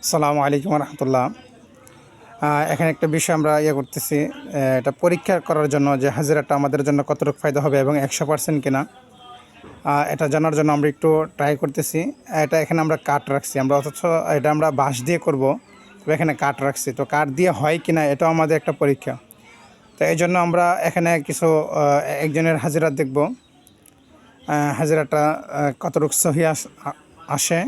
আসসালামু আলাইকুম রহমতুল্লাহ। এখানে একটা বিষয় আমরা করতেছি, এটা পরীক্ষা করার জন্য যে হাজিরাটা আমাদের জন্য কতটুকু ফায়দা হবে এবং 100% কিনা এটা জানার জন্য আমরা একটু ট্রাই করতেছি। এটা এখানে আমরা কাঠ রাখছি, আমরা অথচ এটা আমরা বাঁশ দিয়ে করব, তবে এখানে কাঠ রাখছি, তো কাঠ দিয়ে হয় কিনা এটাও আমাদের একটা পরীক্ষা। তো এই জন্য আমরা এখানে কিছু একজনের হাজিরা দেখব, হাজিরাটা কতটুকু সহি আসে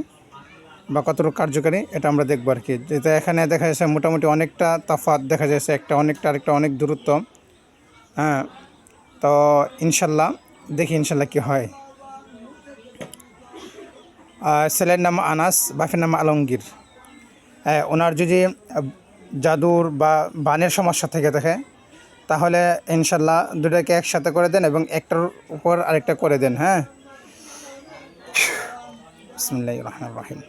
বা কতটুকু কার্যকারী এটা আমরা দেখব আর কি। যেটা এখানে দেখা যাচ্ছে মোটামুটি অনেকটা তফাৎ দেখা যাচ্ছে, একটা অনেকটা আরেকটা অনেক দূরত্ব। হ্যাঁ, তো ইনশাল্লাহ দেখি ইনশাল্লাহ কি হয়। ছেলের নাম আনাস, বাপের নাম আলমগীর। ওনার যদি জাদুর বা বানের সমস্যা থেকে থাকে তাহলে ইনশাল্লাহ দুটাকে একসাথে করে দেন এবং একটার উপর আরেকটা করে দেন। হ্যাঁ, বিসমিল্লাহির রহমানির রহিম।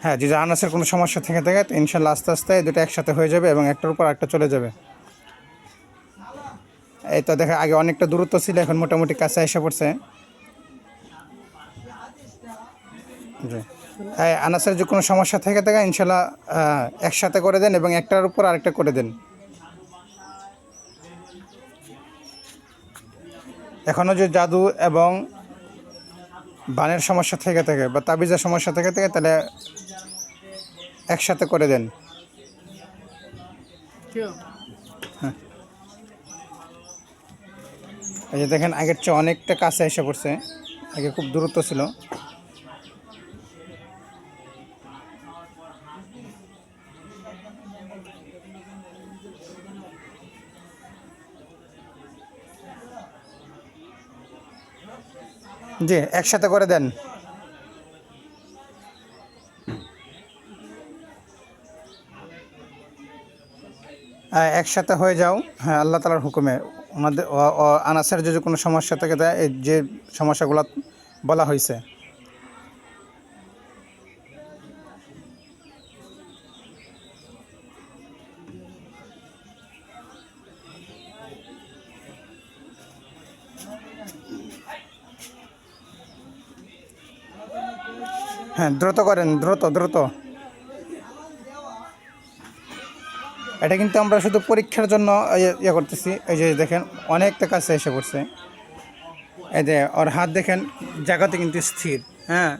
হ্যাঁ, যদি আনাসের কোনো সমস্যা থেকে থাকে তো ইনশাল্লাহ আস্তে আস্তে এই দুটো একসাথে হয়ে যাবে এবং একটার উপর একটা চলে যাবে। এই তো দেখা আগে অনেকটা দূরত্ব ছিল, এখন মোটামুটি কাছে এসে পড়ছে। জি, হ্যাঁ, আনাসের যে কোনো সমস্যা থেকে থাকে ইনশাল্লাহ একসাথে করে দেন এবং একটার উপর আরেকটা করে দেন। এখনও যে জাদু এবং বানের সমস্যা থেকে থাকে বা তাবিজের সমস্যা থেকে থাকে তাহলে একসাথে করে দেন। হ্যাঁ, এই যে দেখেন আগের চেয়ে অনেকটা কাছে এসে পড়ছে, আগে খুব দূরত্ব ছিল। জি, একসাথে করে দেন। একসাথে হয়ে যাও। হ্যাঁ, আল্লাহ তাআলার হুকুমে ওনাদের আনাসের যদি কোনো সমস্যা থেকে দেয়, এই যে সমস্যাগুলো বলা হয়েছে। হ্যাঁ, দ্রুত করেন, দ্রুত দ্রুত। এটা কিন্তু আমরা শুধু পরীক্ষার জন্য করতেছি। এই যে দেখেন অনেকটা কাছে এসে পড়ছে। এই যে ওর হাত দেখেন, জায়গাতে কিন্তু স্থির। হ্যাঁ,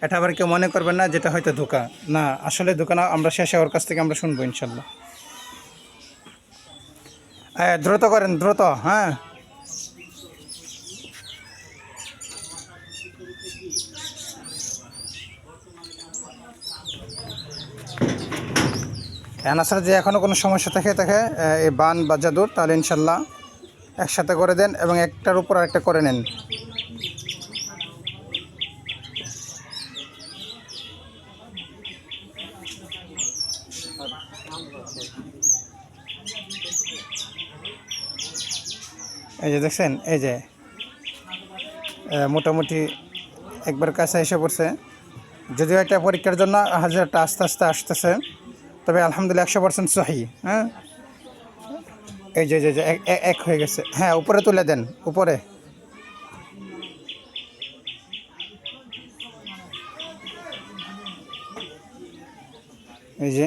এটা আবার কেউ মনে করবেন না যেটা হয়তো ধোকা, না আসলে ধোকা না। আমরা শেষে ওর কাছ থেকে আমরা শুনবো ইনশাল্লাহ। দ্রুত করেন, দ্রুত। হ্যাঁ, আনাসের যে এখনও কোনো সমস্যা থেকে থাকে এই বান বা জাদুর, তাহলে ইনশাল্লাহ একসাথে করে দেন এবং একটার উপর আরেকটা করে নেন। এই যে দেখছেন, এই যে মোটামুটি একবার কাছে এসে পড়ছে। যদিও একটা পরীক্ষার জন্য হাজারটা আস্তে আস্তে আসতেছে, তবে আলহামদুলিল্লাহ 100% সহি। হ্যাঁ, এই যে যে এক হয়ে গেছে। হ্যাঁ, উপরে তুলে দেন, উপরে। এই যে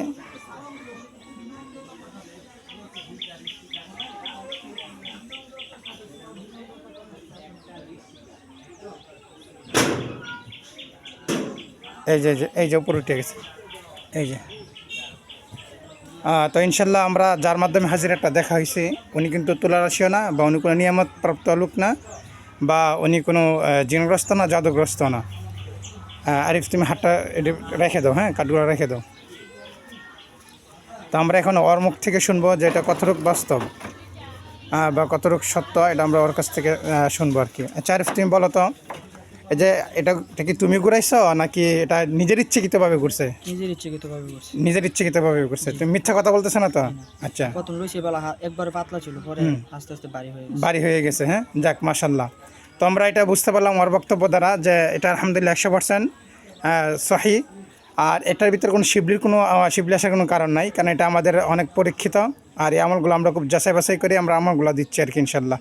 এই যে উপরে উঠে গেছে। এই যে তো ইনশাল্লাহ আমরা যার মাধ্যমে হাজিরাটা দেখা হয়েছে উনি কিন্তু তুলারাশিও না, বা উনি কোনো নিয়ামত প্রাপ্ত লোক না, বা উনি কোনো জিনগ্রস্ত না, জাদুগ্রস্ত না। আরিফ, তুমি হাতটা রেখে দাও। হ্যাঁ, কাঠগুলো রেখে দাও। তো আমরা এখন ওর মুখ থেকে শুনবো যে এটা কতটুকু বাস্তব বা কতটুকু সত্য, এটা আমরা ওর কাছ থেকে শুনবো আর কি। আচ্ছা আরিফ, তুমি বলো তো এই যে এটা কি তুমি ঘুরাইছো নাকি এটা নিজের ইচ্ছাকৃতভাবে ঘুরছে? নিজের ইচ্ছাকৃতভাবে করছি। নিজের ইচ্ছাকৃতভাবে ঘুরছে। তুমি মিথ্যা কথা বলতেছো না তো? আচ্ছা, প্রথম রয়েছে বেলা একবারে পাতলা ছিল, পরে আস্তে আস্তে ভারী হয়ে গেছে। বাড়ি হয়ে গেছে। হ্যাঁ, যাক মাশাল্লাহ। তো আমরা এটা বুঝতে পারলাম ওর বক্তব্য দ্বারা যে এটা আলহামদুলিল্লাহ 100% সহি। আর এটার ভিতরে কোনো শিবলি আসার কোনো কারণ নাই, কারণ এটা আমাদের অনেক পরীক্ষিত। আর এই আমলগুলো আমরা খুব যাচাই বাছাই করে আমরা আমলগুলো দিচ্ছি আর কি ইনশাল্লাহ।